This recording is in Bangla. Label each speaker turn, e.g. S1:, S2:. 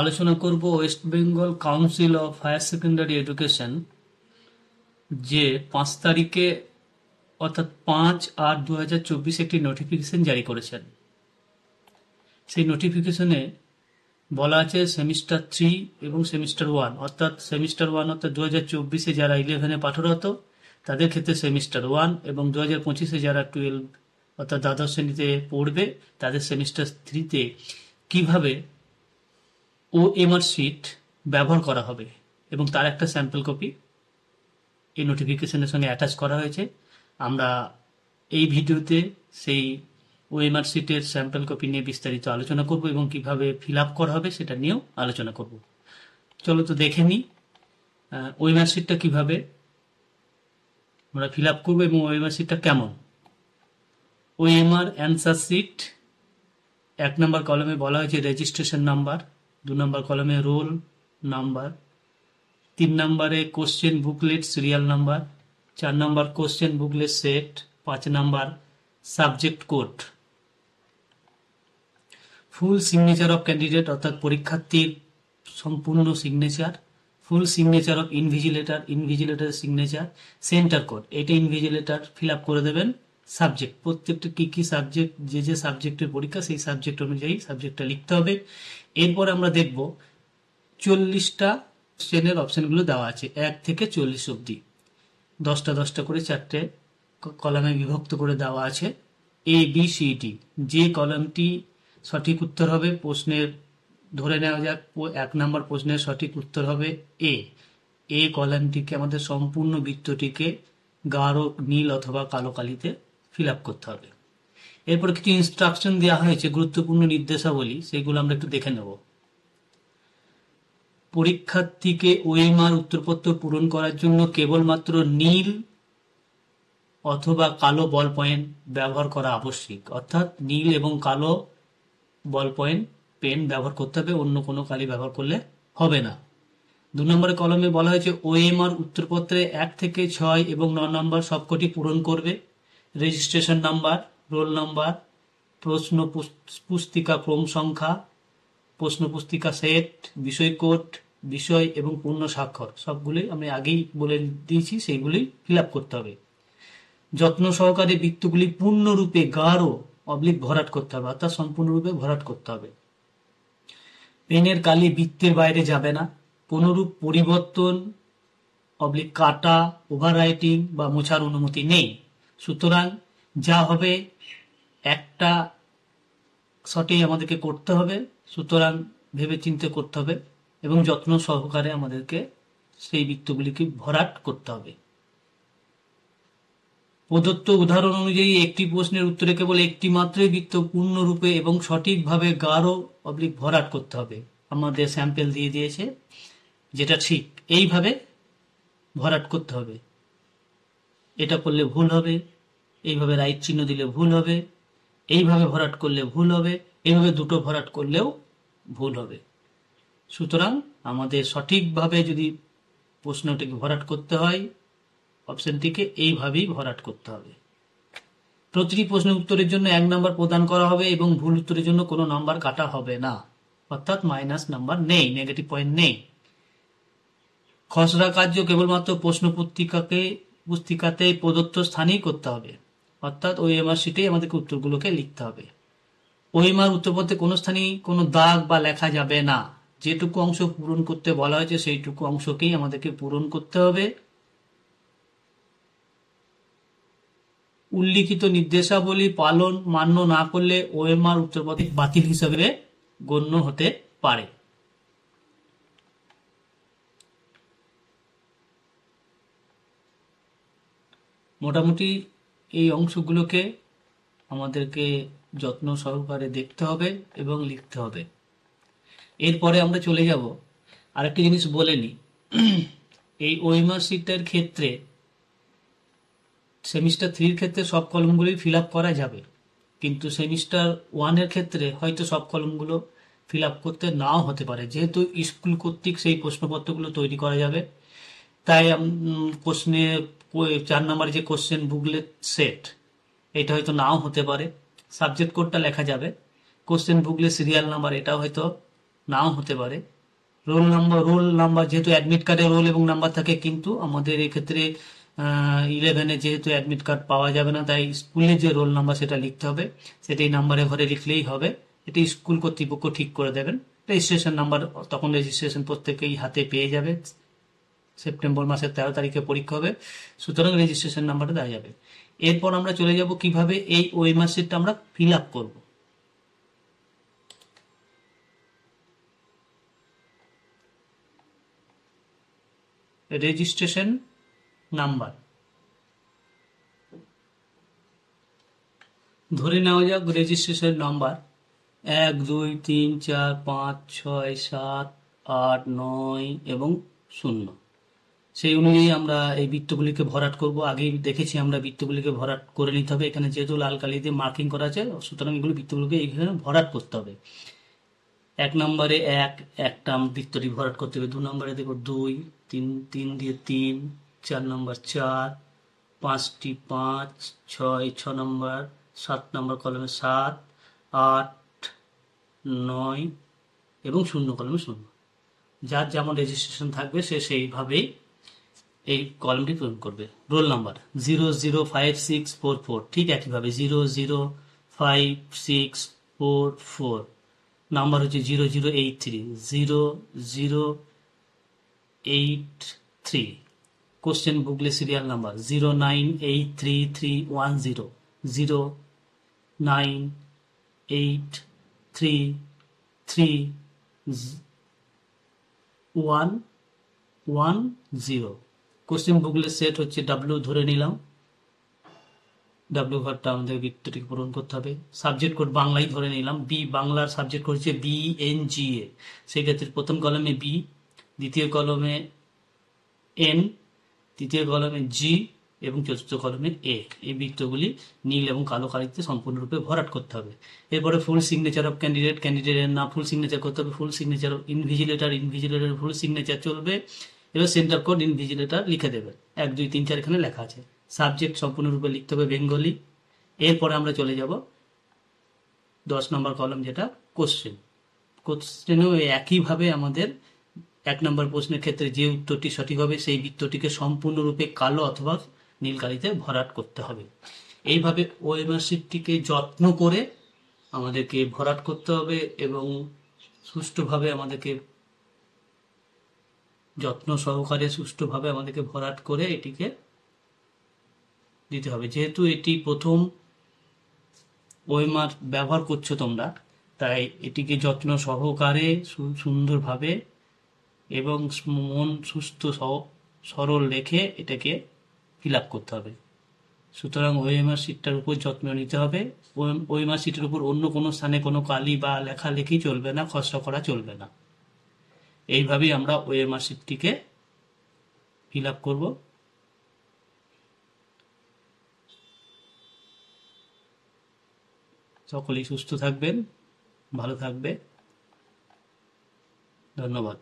S1: আলোচনা করব West Bengal council of higher secondary education যে 5 তারিখে অর্থাৎ 5/8/2024 একটি নোটিফিকেশন জারি করেছেন। সেই নোটিফিকেশনে বলা আছে সেমিস্টার 3 এবং সেমিস্টার 1 অর্থাৎ সেমিস্টার 1 অর্থাৎ 2024-এ যারা 11-এ পাঠরত তাদের ক্ষেত্রে সেমিস্টার 1 এবং 2025-এ যারা 12 অর্থাৎ দ্বাদশ শ্রেণীতে পড়বে তাদের সেমিস্টার 3-তে কিভাবে ওএমআর শিট ব্যবহার করা হবে এবং তার একটা স্যাম্পল কপি এই নোটিফিকেশনের সঙ্গে অ্যাটাচ করা হয়েছে। আমরা এই ভিডিওতে সেই ওএমআর শিটের স্যাম্পল কপি নিয়ে বিস্তারিত আলোচনা করব এবং কিভাবে ফিল আপ করা হবে সেটা নিয়েও আলোচনা করব। চলো তো দেখে নিই ওএমআর শিটটা কিভাবে আমরা ফিল আপ করবো এবং ওএমআর শিটটা কেমন। ওএমআর অ্যান্সার শিট 1 নম্বর কলমে বলা হয়েছে রেজিস্ট্রেশন নাম্বার, 2 নম্বর কলমে রোল নাম্বার, 3 নম্বরে কোশ্চেন বুকলেট সিরিয়াল নাম্বার, 4 নম্বর কোশ্চেন বুকলেট সেট, 5 নম্বর subject code. Full signature of candidate অর্থাৎ পরীক্ষার্থীর সম্পূর্ণ সিগনেচার, ফুল সিগনেচার অফ ইনভিজিলেটরের সিগনেচার, সেন্টার কোড, এটা ইনভিজিলেটর ফিল আপ করে দেবেন। সাবজেক্ট, প্রত্যেকটা কি সাবজেক্ট, যে সাবজেক্টের পরীক্ষা সেই সাবজেক্ট অনুযায়ী সাবজেক্টটা লিখতে হবে। এরপর আমরা দেখব 40টা কোশ্চেনের অপশনগুলো দেওয়া আছে 1 থেকে 40 অবধি, 10টা করে 4টে কলামে বিভক্ত করে দেওয়া আছে। এ বি সি ডি, যে কলামটি সঠিক উত্তর হবে প্রশ্নের, ধরে নেওয়া যাক 1 নম্বর প্রশ্নের সঠিক উত্তর হবে এ কলামটিকে আমাদের সম্পূর্ণ বৃত্তটিকে গাঢ় নীল অথবা কালো কালিতে ফিল আপ করতে হবে। এরপর কিছু ইনস্ট্রাকশন দেওয়া হয়েছে, গুরুত্বপূর্ণ নির্দেশাবলী, সেগুলো আমরা একটু দেখে নেব। পরীক্ষার্থীকে ওএমআর উত্তরপত্র পূরণ করার জন্য কেবলমাত্র নীল অথবা কালো বল পয়েন্ট ব্যবহার করা আবশ্যিক, অর্থাৎ নীল এবং কালো বল পয়েন্ট পেন ব্যবহার করতে হবে, অন্য কোনো কালি ব্যবহার করলে হবে না। 2 নম্বরের কলমে বলা হয়েছে ওএমআর উত্তরপত্রে 1 থেকে 6 এবং 9 নম্বর সবকটি পূরণ করবে। রেজিস্ট্রেশন নাম্বার, রোল নাম্বার, প্রশ্ন পুস্তিকা ক্রম সংখ্যা, প্রশ্ন পুস্তিকা সেট, বিষয় কোড, বিষয় এবং পূর্ণ স্বাক্ষর সবগুলোই আমি আগেই বলে দিয়েছি, সেইগুলি ফিল আপ করতে হবে। যত্ন সহকারে বৃত্তগুলি পূর্ণরূপে গাঢ় অবলিক ভরাট করতে হবে, অর্থাৎ সম্পূর্ণরূপে ভরাট করতে হবে। পেনের কালি বৃত্তের বাইরে যাবে না। কোনরূপ পরিবর্তন অবলিক কাটা, ওভার রাইটিং বা মোছার অনুমতি নেই। সুতরাং যা হবে একটা শটেই আমাদেরকে করতে হবে, সুতরাং ভেবে চিন্তে করতে হবে এবং যত্ন সহকারে আমাদেরকে সেই বৃত্তগুলিকে ভরাট করতে হবে। প্রদত্ত উদাহরণ অনুযায়ী একটি প্রশ্নের উত্তরে কেবল একটি মাত্রই বৃত্ত পূর্ণরূপে এবং সঠিকভাবে গাঢ় অবলিক ভরাট করতে হবে। আমাদের স্যাম্পল দিয়ে দিয়েছে যেটা ঠিক, এইভাবে ভরাট করতে হবে। এটা করলে ভুল হবে, এইভাবে রাইট চিহ্ন দিলে ভুল হবে, এইভাবে ভরাট করলে ভুল হবে, এইভাবে দুটো ভরাট করলেও ভুল হবে। সুতরাং আমাদের সঠিকভাবে যদি প্রশ্নটিকে ভরাট করতে হয় অপশনটিকে এইভাবেই ভরাট করতে হবে। প্রতিটি প্রশ্নের উত্তরের জন্য 1 নাম্বার প্রদান করা হবে এবং ভুল উত্তরের জন্য কোনো নাম্বার কাটা হবে না, অর্থাৎ মাইনাস নাম্বার নেই, নেগেটিভ পয়েন্ট নেই। খসড়া কার্য কেবলমাত্র প্রশ্ন পুস্তিকাতে প্রদত্ত স্থানেই করতে হবে, অর্থাৎ ওএমআর শিটেই আমাদেরকে উত্তরগুলোকে লিখতে হবে। ওএমআর উত্তরপত্রে কোনো স্থানেই কোনো দাগ বা লেখা যাবে না। যেটুকু অংশ পূরণ করতে বলা হয়েছে সেইটুকু অংশকেই আমাদেরকে পূরণ করতে হবে। উল্লিখিত নির্দেশাবলী মান্য না করলে ওএমআর উত্তরপত্র বাতিল হিসেবে গণ্য হতে পারে। মোটামুটি এই অংশগুলোকে আমাদেরকে যত্ন সহকারে দেখতে হবে এবং লিখতে হবে। এরপরে আমরা চলে যাব আরেকটি জিনিস বলে নিই। এই ওএমআর শিটের ক্ষেত্রে সেমিস্টার 3-র ক্ষেত্রে সব কলমগুলোই ফিল আপ করা যাবে, কিন্তু সেমিস্টার 1-এর ক্ষেত্রে হয়তো সব কলমগুলো ফিল আপ করতে নাও হতে পারে, যেহেতু স্কুল কর্তৃক সেই প্রশ্নপত্রগুলো তৈরি করা যাবে। তাই প্রশ্নে 4 নম্বরে যে কোশ্চেন বুকলেট সেট, এটা হয়তো নাও হতে পারে। সাবজেক্ট কোডটা লেখা যাবে, কোশ্চেন বুকলেট সিরিয়াল নাম্বার, এটা হয়তো নাও হতে পারে। রোল নাম্বার যেহেতু অ্যাডমিট কার্ডে রোল এবং নাম্বার থাকে, কিন্তু আমাদের এক্ষেত্রে 11-এ যেহেতু অ্যাডমিট কার্ড পাওয়া যাবে না, তাই স্কুলে যে রোল নাম্বার সেটা লিখতে হবে। সেটা এই নাম্বারে ঘরে লিখলেই হবে। এটি স্কুল কর্তৃপক্ষ ঠিক করে দেবেন। রেজিস্ট্রেশন নাম্বার তখন রেজিস্ট্রেশন প্রত্যেকেই হাতে পেয়ে যাবে। সেপ্টেম্বর মাসের 13 তারিখে পরীক্ষা হবে, সুতরাং রেজিস্ট্রেশন নাম্বারটা দেওয়া যাবে। এরপর আমরা চলে যাব কিভাবে এই ওএমআর শিটটা আমরা ফিল আপ করবো। রেজিস্ট্রেশন নাম্বার ধরে নেওয়া যাক রেজিস্ট্রেশন নাম্বার 1 2 3 4 5 6 7 8 9 এবং 0। সেই অনুযায়ী আমরা এই বৃত্তগুলিকে ভরাট করব। আগেই দেখেছি আমরা বৃত্তগুলিকে ভরাট করে নিতে হবে। এখানে যেহেতু লাল কালি দিয়ে মার্কিং করা আছে, সুতরাং এগুলো বৃত্তগুলোকে এইখানে ভরাট করতে হবে। 1 নম্বরে একটা বৃত্তটি ভরাট করতে হবে। 2 নম্বরে দেবো 2, 3 দিয়ে 3, 4 নম্বর 4, 5টি 5, 6 নম্বর, 7 নম্বর কলমে 7, 8, 9 এবং 0 কলমে 0। যার যেমন রেজিস্ট্রেশন থাকবে সে সেইভাবেই এই কলমটি পূরণ করবে। রোল নাম্বার 005644, ঠিক একইভাবে 005644। নাম্বার হচ্ছে 0083, 0083। Question booklet serial number 0983310, 0983310। Question booklet set হচ্ছে ডাব্লিউ ধরে নিলাম। ডাব্লিউ ঘরটা আমাদের বৃত্তটিকে পূরণ করতে হবে। সাবজেক্ট কোড বাংলাই ধরে নিলাম। বি, বাংলার সাবজেক্ট কোড হচ্ছে BNGA। সেই ক্ষেত্রে প্রথম কলমে বি, দ্বিতীয় কলমে এন, তৃতীয় কলমে জি এবং চতুর্থ কলমে এ। এই বৃত্তগুলি নীল এবং কালো কালিতে সম্পূর্ণরূপে ভরাট করতে হবে। এরপরে ফুল সিগনেচার অফ ক্যান্ডিডেট, ক্যান্ডিডেটের নাম ফুল সিগনেচার করতে হবে। ফুল signature of invigilator, invigilator full signature চলবে। এবার সেন্টার কোড ইনভিজিলেটর লিখে দেবেন। 1 2 3 4 এখানে লেখা আছে। সাবজেক্ট সম্পূর্ণরূপে লিখতে হবে বেঙ্গলি। এরপরে আমরা চলে যাব 10 নম্বর কলম, যেটা কোশ্চেন। কোশ্চেনেও একইভাবে আমাদের 1 নম্বর প্রশ্নের ক্ষেত্রে যে উত্তরটি সঠিক হবে সেই বৃত্তটিকে সম্পূর্ণরূপে কালো অথবা নীল কালিতে ভরাট করতে হবে। এইভাবে ওএমআর শিটটিকে যত্ন করে আমাদেরকে ভরাট করতে হবে এবং সুষ্ঠুভাবে আমাদেরকে যত্ন সহকারে সুষ্ঠুভাবে আমাদেরকে ভরাট করে এটিকে দিতে হবে। যেহেতু এটি প্রথম ওএমআর ব্যবহার করছো তোমরা, তাই এটিকে যত্ন সহকারে সুন্দরভাবে এবং মন সুস্থ সরল রেখে এটাকে ফিল আপ করতে হবে। সুতরাং ওএমআর শিটটার উপর যত্ন নিতে হবে। ওএমআর শিটের উপর অন্য কোনো স্থানে কোনো কালি বা লেখালেখি চলবে না, খসড়া করা চলবে না। এইভাবেই আমরা ওএমআর শিটটিকে ফিল আপ করবো। সকলেই সুস্থ থাকবেন, ভালো থাকবে। ধন্যবাদ।